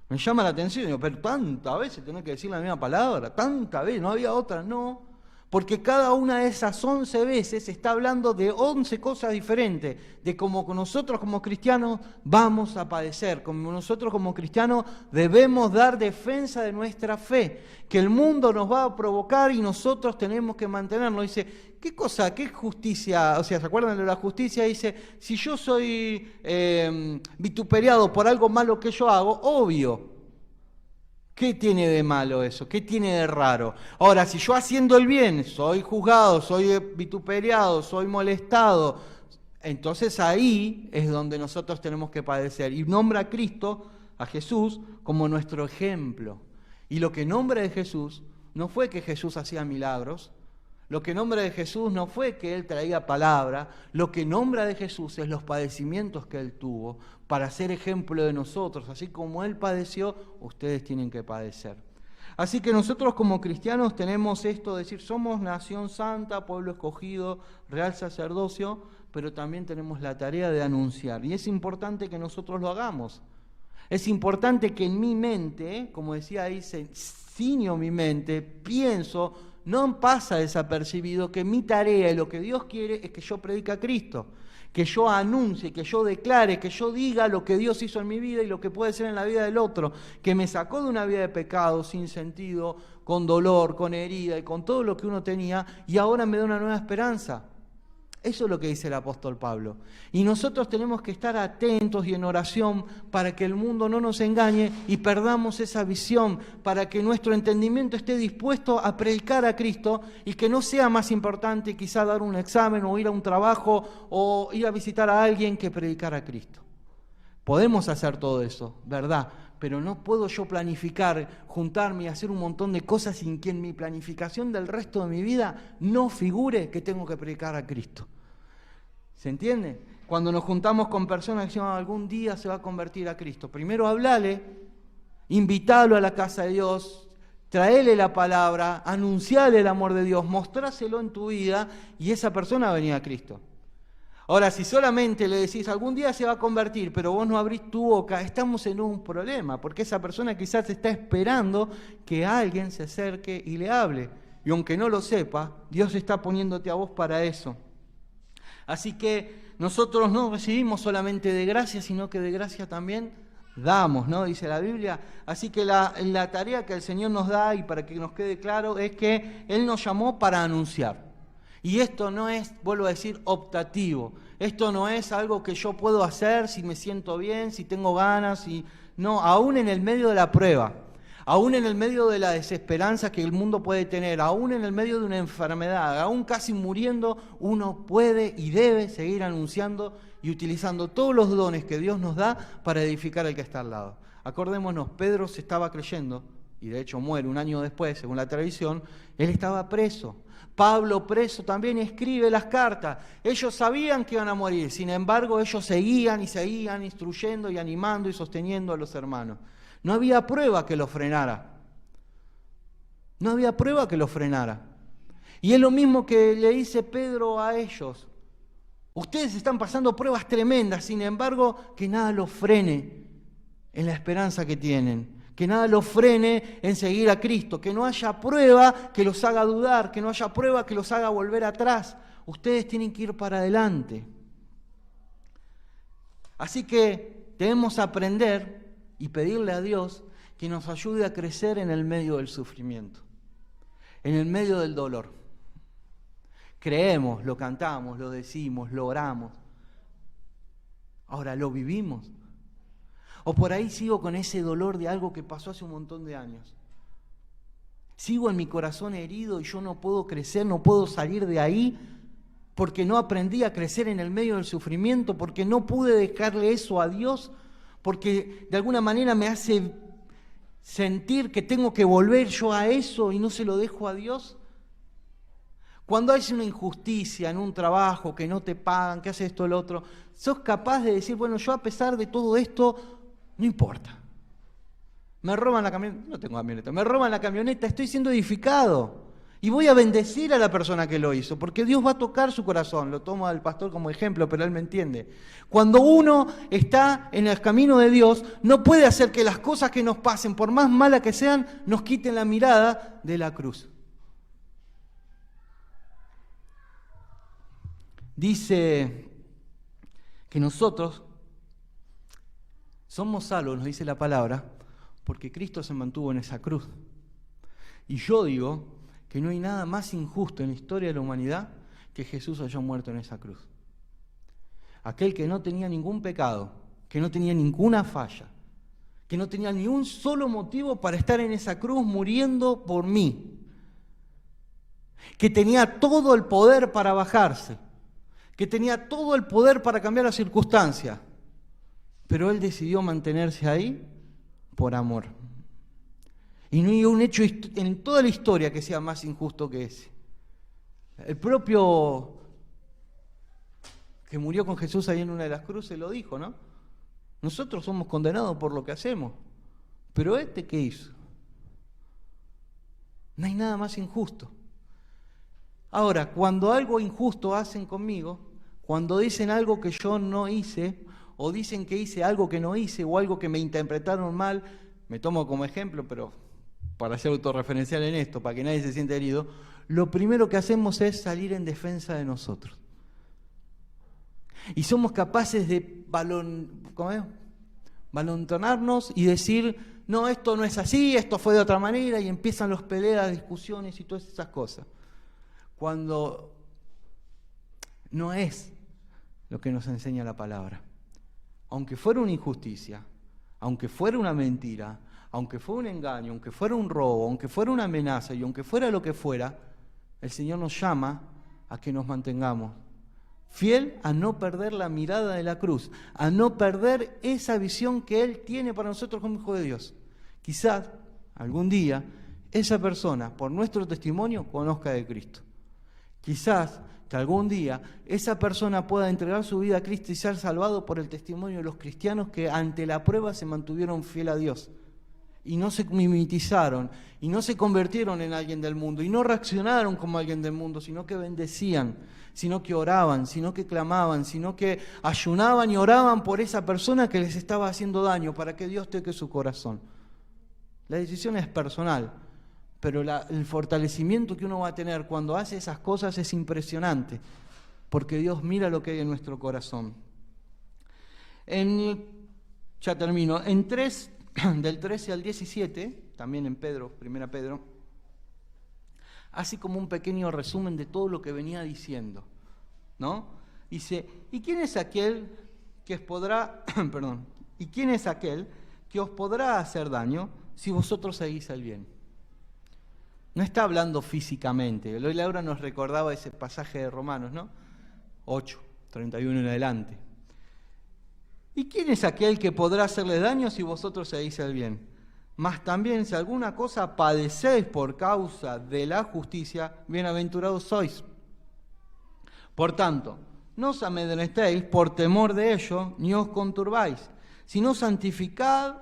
Me llama la atención, digo, pero tantas veces tenés que decir la misma palabra, tantas veces, no había otra, no. Porque cada una de esas 11 veces está hablando de 11 cosas diferentes, de cómo nosotros como cristianos vamos a padecer, como nosotros como cristianos debemos dar defensa de nuestra fe, que el mundo nos va a provocar y nosotros tenemos que mantenerlo. Dice, ¿qué cosa? ¿Qué justicia? O sea, ¿se acuerdan de la justicia? Dice, si yo soy vituperiado por algo malo que yo hago, obvio. ¿Qué tiene de malo eso? ¿Qué tiene de raro? Ahora, si yo haciendo el bien soy juzgado, soy vituperiado, soy molestado, entonces ahí es donde nosotros tenemos que padecer. Y nombra a Cristo, a Jesús, como nuestro ejemplo. Y lo que nombra de Jesús no fue que Jesús hacía milagros, lo que nombra de Jesús no fue que Él traía palabra, lo que nombra de Jesús es los padecimientos que Él tuvo para ser ejemplo de nosotros. Así como Él padeció, ustedes tienen que padecer. Así que nosotros como cristianos tenemos esto de decir, somos nación santa, pueblo escogido, real sacerdocio, pero también tenemos la tarea de anunciar. Y es importante que nosotros lo hagamos. Es importante que en mi mente, como decía ahí, ciño mi mente, pienso, no pasa desapercibido que mi tarea y lo que Dios quiere es que yo predique a Cristo, que yo anuncie, que yo declare, que yo diga lo que Dios hizo en mi vida y lo que puede ser en la vida del otro, que me sacó de una vida de pecado, sin sentido, con dolor, con herida y con todo lo que uno tenía y ahora me da una nueva esperanza. Eso es lo que dice el apóstol Pablo. Y nosotros tenemos que estar atentos y en oración para que el mundo no nos engañe y perdamos esa visión, para que nuestro entendimiento esté dispuesto a predicar a Cristo y que no sea más importante quizá dar un examen o ir a un trabajo o ir a visitar a alguien que predicar a Cristo. Podemos hacer todo eso, ¿verdad? Pero no puedo yo planificar, juntarme y hacer un montón de cosas sin que en mi planificación del resto de mi vida no figure que tengo que predicar a Cristo. ¿Se entiende? Cuando nos juntamos con personas que dicen, algún día se va a convertir a Cristo, primero hablale, invítalo a la casa de Dios, traele la palabra, anunciale el amor de Dios, mostráselo en tu vida y esa persona va a venir a Cristo. Ahora, si solamente le decís, algún día se va a convertir, pero vos no abrís tu boca, estamos en un problema, porque esa persona quizás está esperando que alguien se acerque y le hable. Y aunque no lo sepa, Dios está poniéndote a vos para eso. Así que nosotros no recibimos solamente de gracia, sino que de gracia también damos, ¿no? Dice la Biblia. Así que la tarea que el Señor nos da, y para que nos quede claro, es que Él nos llamó para anunciar. Y esto no es, vuelvo a decir, optativo. Esto no es algo que yo puedo hacer si me siento bien, si tengo ganas. No, aún en el medio de la prueba, aún en el medio de la desesperanza que el mundo puede tener, aún en el medio de una enfermedad, aún casi muriendo, uno puede y debe seguir anunciando y utilizando todos los dones que Dios nos da para edificar al que está al lado. Acordémonos, Pedro se estaba creyendo y de hecho muere un año después, según la tradición, él estaba preso. Pablo preso también escribe las cartas. Ellos sabían que iban a morir, sin embargo ellos seguían y seguían instruyendo y animando y sosteniendo a los hermanos. No había prueba que lo frenara. No había prueba que lo frenara. Y es lo mismo que le dice Pedro a ellos. Ustedes están pasando pruebas tremendas, sin embargo, que nada los frene en la esperanza que tienen. Que nada los frene en seguir a Cristo, que no haya prueba que los haga dudar, que no haya prueba que los haga volver atrás. Ustedes tienen que ir para adelante. Así que debemos aprender y pedirle a Dios que nos ayude a crecer en el medio del sufrimiento, en el medio del dolor. Creemos, lo cantamos, lo decimos, lo oramos. Ahora, ¿lo vivimos? O por ahí sigo con ese dolor de algo que pasó hace un montón de años. Sigo en mi corazón herido y yo no puedo crecer, no puedo salir de ahí porque no aprendí a crecer en el medio del sufrimiento, porque no pude dejarle eso a Dios, porque de alguna manera me hace sentir que tengo que volver yo a eso y no se lo dejo a Dios. Cuando hay una injusticia en un trabajo, que no te pagan, que haces esto o lo otro, sos capaz de decir, bueno, yo a pesar de todo esto, no importa. Me roban la camioneta, no tengo camioneta, me roban la camioneta, estoy siendo edificado. Y voy a bendecir a la persona que lo hizo, porque Dios va a tocar su corazón. Lo tomo al pastor como ejemplo, pero él me entiende. Cuando uno está en el camino de Dios, no puede hacer que las cosas que nos pasen, por más malas que sean, nos quiten la mirada de la cruz. Dice que nosotros somos salvos, nos dice la palabra, porque Cristo se mantuvo en esa cruz. Y yo digo que no hay nada más injusto en la historia de la humanidad que Jesús haya muerto en esa cruz. Aquel que no tenía ningún pecado, que no tenía ninguna falla, que no tenía ni un solo motivo para estar en esa cruz muriendo por mí, que tenía todo el poder para bajarse, que tenía todo el poder para cambiar las circunstancias, pero él decidió mantenerse ahí por amor. Y no hay un hecho en toda la historia que sea más injusto que ese. El propio que murió con Jesús ahí en una de las cruces lo dijo, ¿no? Nosotros somos condenados por lo que hacemos, pero ¿este qué hizo? No hay nada más injusto. Ahora, cuando algo injusto hacen conmigo, cuando dicen algo que yo no hice, o dicen que hice algo que no hice, o algo que me interpretaron mal, me tomo como ejemplo, pero para ser autorreferencial en esto, para que nadie se sienta herido, lo primero que hacemos es salir en defensa de nosotros. Y somos capaces de balontonarnos y decir, no, esto no es así, esto fue de otra manera, y empiezan las peleas, discusiones y todas esas cosas. Cuando no es lo que nos enseña la palabra. Aunque fuera una injusticia, aunque fuera una mentira, aunque fuera un engaño, aunque fuera un robo, aunque fuera una amenaza y aunque fuera lo que fuera, el Señor nos llama a que nos mantengamos fiel a no perder la mirada de la cruz, a no perder esa visión que Él tiene para nosotros como hijos de Dios. Quizás algún día esa persona, por nuestro testimonio, conozca de Cristo. Quizás que algún día esa persona pueda entregar su vida a Cristo y ser salvado por el testimonio de los cristianos que ante la prueba se mantuvieron fiel a Dios y no se mimetizaron y no se convirtieron en alguien del mundo y no reaccionaron como alguien del mundo, sino que bendecían, sino que oraban, sino que clamaban, sino que ayunaban y oraban por esa persona que les estaba haciendo daño para que Dios toque su corazón. La decisión es personal, pero el fortalecimiento que uno va a tener cuando hace esas cosas es impresionante, porque Dios mira lo que hay en nuestro corazón. Ya termino. En 3, del 13 al 17, también en Pedro, 1 Pedro, hace como un pequeño resumen de todo lo que venía diciendo, ¿no? Dice, ¿y quién es aquel que os podrá, ¿y quién es aquel que os podrá hacer daño si vosotros seguís el bien? No está hablando físicamente. Eloy Laura nos recordaba ese pasaje de Romanos, ¿no? 8, 31 en adelante. ¿Y quién es aquel que podrá hacerle daño si vosotros seguís el bien? Mas también si alguna cosa padecéis por causa de la justicia, bienaventurados sois. Por tanto, no os amedrentéis por temor de ello, ni os conturbáis, sino santificad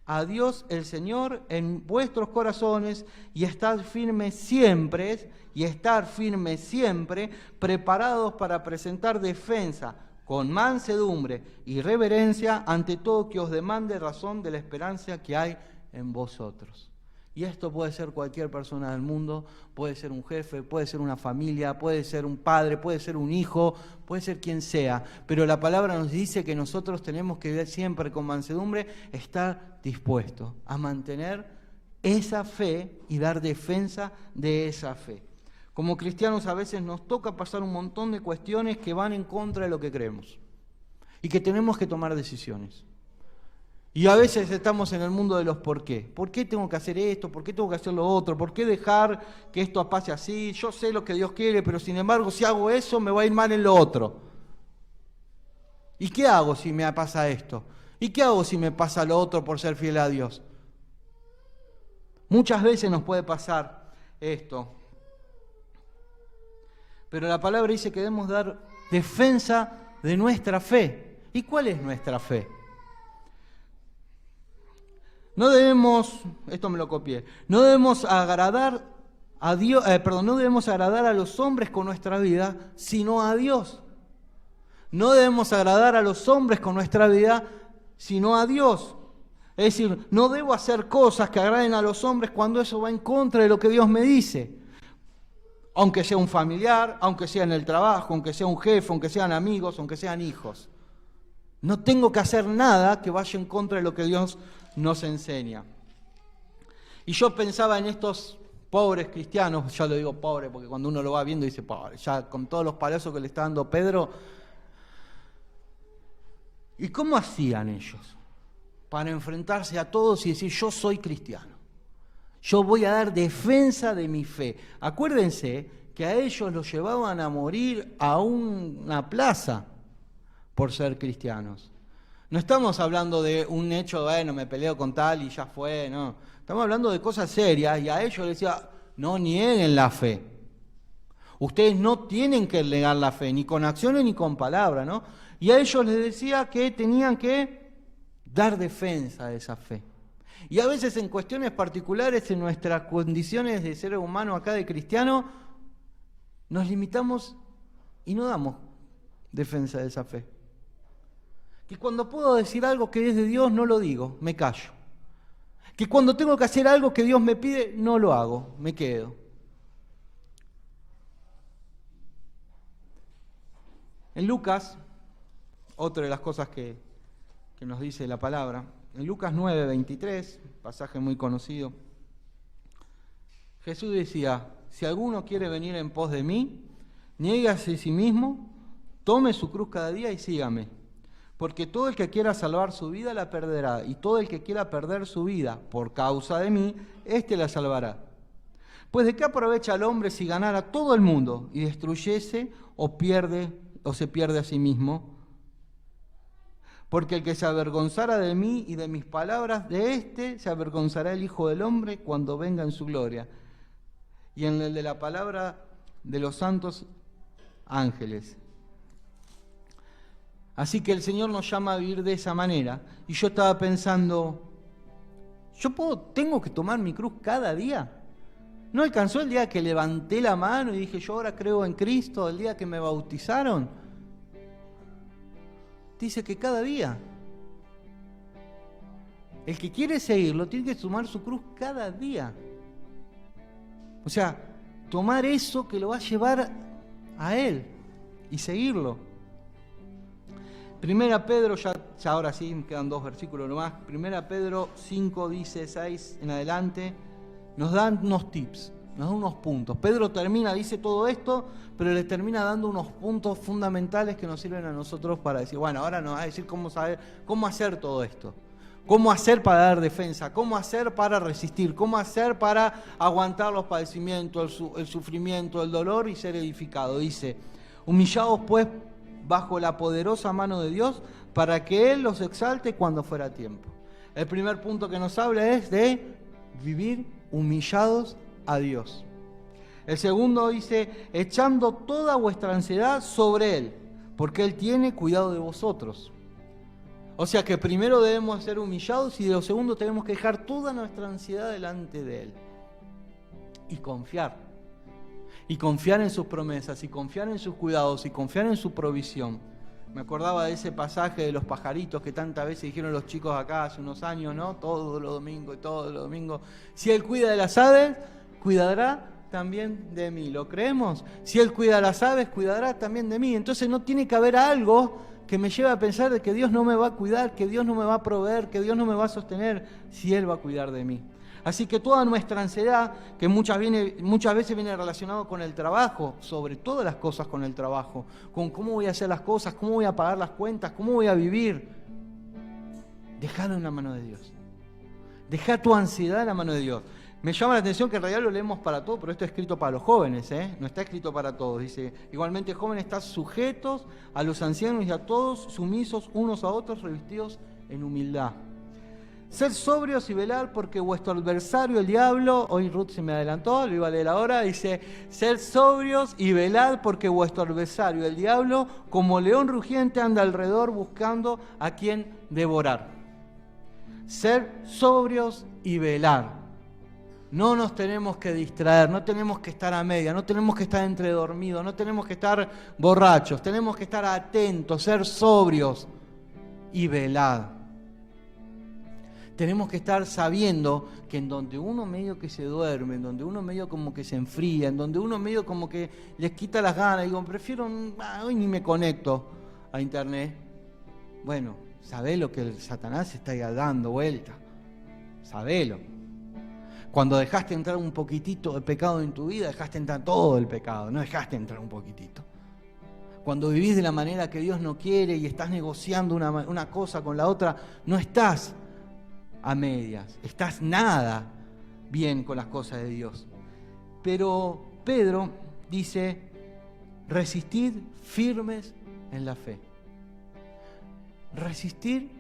a Dios el Señor en vuestros corazones y estar firmes siempre, preparados para presentar defensa con mansedumbre y reverencia ante todo que os demande razón de la esperanza que hay en vosotros. Y esto puede ser cualquier persona del mundo, puede ser un jefe, puede ser una familia, puede ser un padre, puede ser un hijo, puede ser quien sea. Pero la palabra nos dice que nosotros tenemos que siempre con mansedumbre estar dispuestos a mantener esa fe y dar defensa de esa fe. Como cristianos a veces nos toca pasar un montón de cuestiones que van en contra de lo que creemos y que tenemos que tomar decisiones. Y a veces estamos en el mundo de los por qué. ¿Por qué tengo que hacer esto? ¿Por qué tengo que hacer lo otro? ¿Por qué dejar que esto pase así? Yo sé lo que Dios quiere, pero sin embargo, si hago eso, me va a ir mal en lo otro. ¿Y qué hago si me pasa esto? ¿Y qué hago si me pasa lo otro por ser fiel a Dios? Muchas veces nos puede pasar esto. Pero la palabra dice que debemos dar defensa de nuestra fe. ¿Y cuál es nuestra fe? No debemos, esto me lo copié, no debemos agradar a Dios, no debemos agradar a los hombres con nuestra vida, sino a Dios. No debemos agradar a los hombres con nuestra vida, sino a Dios. Es decir, no debo hacer cosas que agraden a los hombres cuando eso va en contra de lo que Dios me dice. Aunque sea un familiar, aunque sea en el trabajo, aunque sea un jefe, aunque sean amigos, aunque sean hijos. No tengo que hacer nada que vaya en contra de lo que Dios nos enseña. Y yo pensaba en estos pobres cristianos, ya lo digo pobre porque cuando uno lo va viendo dice pobre, ya con todos los palazos que le está dando Pedro. ¿Y cómo hacían ellos para enfrentarse a todos y decir yo soy cristiano? Yo voy a dar defensa de mi fe. Acuérdense que a ellos los llevaban a morir a una plaza por ser cristianos. No estamos hablando de un hecho, bueno, me peleo con tal y ya fue, no. Estamos hablando de cosas serias y a ellos les decía, no nieguen la fe. Ustedes no tienen que negar la fe, ni con acciones ni con palabras, ¿no? Y a ellos les decía que tenían que dar defensa de esa fe. Y a veces en cuestiones particulares, en nuestras condiciones de ser humano acá de cristiano, nos limitamos y no damos defensa de esa fe. Que cuando puedo decir algo que es de Dios, no lo digo, me callo. Que cuando tengo que hacer algo que Dios me pide, no lo hago, me quedo. En Lucas, otra de las cosas que nos dice la palabra, en Lucas 9:23, pasaje muy conocido, Jesús decía, si alguno quiere venir en pos de mí, niégase a sí mismo, tome su cruz cada día y sígame. Porque todo el que quiera salvar su vida la perderá, y todo el que quiera perder su vida por causa de mí, éste la salvará. Pues ¿de qué aprovecha el hombre si ganara todo el mundo y destruyese o se pierde a sí mismo? Porque el que se avergonzara de mí y de mis palabras, de éste se avergonzará el Hijo del Hombre cuando venga en su gloria. Y en el de la palabra de los santos ángeles. Así que el Señor nos llama a vivir de esa manera. Y yo estaba pensando, ¿tengo que tomar mi cruz cada día? ¿No alcanzó el día que levanté la mano y dije, yo ahora creo en Cristo, el día que me bautizaron? Dice que cada día. El que quiere seguirlo tiene que tomar su cruz cada día. O sea, tomar eso que lo va a llevar a Él y seguirlo. Primera Pedro, ya ahora sí, me quedan 2 versículos nomás. Primera Pedro 5, dice 6 en adelante, nos dan unos tips, nos da unos puntos. Pedro dice todo esto, pero le termina dando unos puntos fundamentales que nos sirven a nosotros para decir, bueno, ahora nos va a decir cómo hacer todo esto. Cómo hacer para dar defensa, cómo hacer para resistir, cómo hacer para aguantar los padecimientos, el sufrimiento, el dolor y ser edificado. Dice, humillaos pues bajo la poderosa mano de Dios para que Él los exalte cuando fuera tiempo. El primer punto que nos habla es de vivir humillados a Dios. El segundo dice, echando toda vuestra ansiedad sobre Él, porque Él tiene cuidado de vosotros. O sea que primero debemos ser humillados y de lo segundo tenemos que dejar toda nuestra ansiedad delante de Él. Y confiar. Y confiar en sus promesas, y confiar en sus cuidados, y confiar en su provisión. Me acordaba de ese pasaje de los pajaritos que tantas veces dijeron los chicos acá hace unos años, ¿no? Todos los domingos. Si Él cuida de las aves, cuidará también de mí. ¿Lo creemos? Si Él cuida de las aves, cuidará también de mí. Entonces no tiene que haber algo que me lleve a pensar de que Dios no me va a cuidar, que Dios no me va a proveer, que Dios no me va a sostener, si Él va a cuidar de mí. Así que toda nuestra ansiedad, que muchas veces viene relacionado con el trabajo, sobre todas las cosas con el trabajo, con cómo voy a hacer las cosas, cómo voy a pagar las cuentas, cómo voy a vivir, dejalo en la mano de Dios. Deja tu ansiedad en la mano de Dios. Me llama la atención que en realidad lo leemos para todos, pero esto es escrito para los jóvenes, no está escrito para todos. Dice, igualmente jóvenes, están sujetos a los ancianos y a todos, sumisos unos a otros, revestidos en humildad. Ser sobrios y velar porque vuestro adversario, el diablo, hoy Ruth se me adelantó, lo iba a leer ahora, dice, ser sobrios y velar porque vuestro adversario, el diablo, como león rugiente anda alrededor buscando a quien devorar. Ser sobrios y velar. No nos tenemos que distraer, no tenemos que estar a media, no tenemos que estar entre dormidos, no tenemos que estar borrachos, tenemos que estar atentos, ser sobrios y velar. Tenemos que estar sabiendo que en donde uno medio que se duerme, en donde uno medio como que se enfría, en donde uno medio como que les quita las ganas, digo, prefiero, hoy ni me conecto a internet. Bueno, sabé lo que el Satanás está ahí dando vuelta, sabelo. Cuando dejaste entrar un poquitito de pecado en tu vida, dejaste entrar todo el pecado, no dejaste entrar un poquitito. Cuando vivís de la manera que Dios no quiere y estás negociando una cosa con la otra, no estás a medias, estás nada bien con las cosas de Dios. Pero Pedro dice, resistid firmes en la fe. Resistir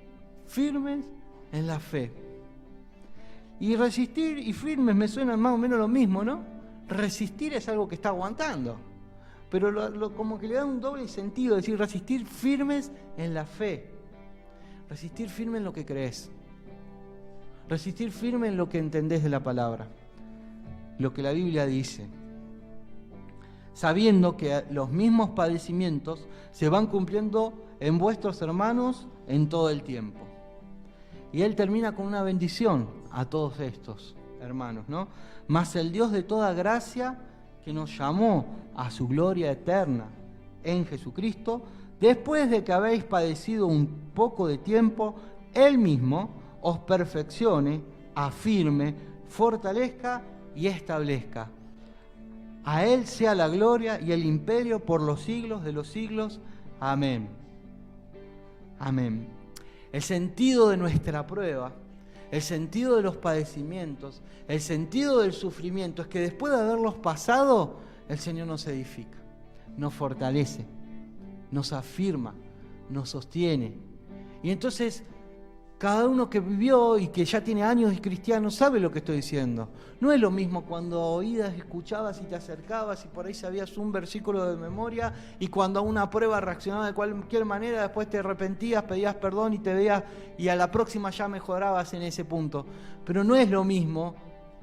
firmes en la fe. Y resistir y firmes me suena más o menos lo mismo, ¿no? Resistir es algo que está aguantando, pero como que le da un doble sentido, decir resistir firmes en la fe. Resistir firme en lo que crees. Resistir firme en lo que entendés de la palabra, lo que la Biblia dice, sabiendo que los mismos padecimientos se van cumpliendo en vuestros hermanos en todo el tiempo. Y él termina con una bendición a todos estos hermanos, ¿no? Mas el Dios de toda gracia, que nos llamó a su gloria eterna en Jesucristo, después de que habéis padecido un poco de tiempo, Él mismo os perfeccione, afirme, fortalezca y establezca. A Él sea la gloria y el imperio por los siglos de los siglos. Amén. Amén. El sentido de nuestra prueba, el sentido de los padecimientos, el sentido del sufrimiento es que después de haberlos pasado, el Señor nos edifica, nos fortalece, nos afirma, nos sostiene. Y entonces, cada uno que vivió y que ya tiene años de cristiano sabe lo que estoy diciendo. No es lo mismo cuando oídas, escuchabas y te acercabas y por ahí sabías un versículo de memoria y cuando a una prueba reaccionabas de cualquier manera, después te arrepentías, pedías perdón y te veías y a la próxima ya mejorabas en ese punto. Pero no es lo mismo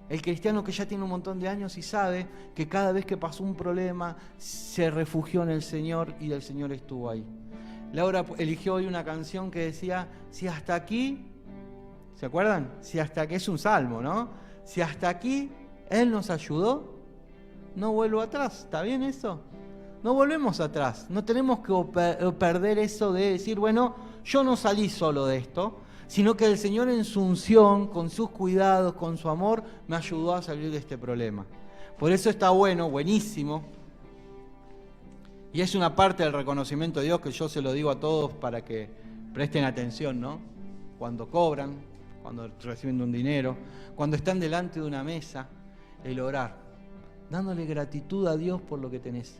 el cristiano que ya tiene un montón de años y sabe que cada vez que pasó un problema se refugió en el Señor y el Señor estuvo ahí. Laura eligió hoy una canción que decía, si hasta aquí, ¿se acuerdan? Si hasta aquí, es un salmo, ¿no? Si hasta aquí Él nos ayudó, no vuelvo atrás. ¿Está bien eso? No volvemos atrás. No tenemos que perder eso de decir, bueno, yo no salí solo de esto, sino que el Señor en su unción, con sus cuidados, con su amor, me ayudó a salir de este problema. Por eso está bueno, buenísimo. Y es una parte del reconocimiento de Dios que yo se lo digo a todos para que presten atención, ¿no? Cuando cobran, cuando reciben un dinero, cuando están delante de una mesa, el orar, dándole gratitud a Dios por lo que tenés.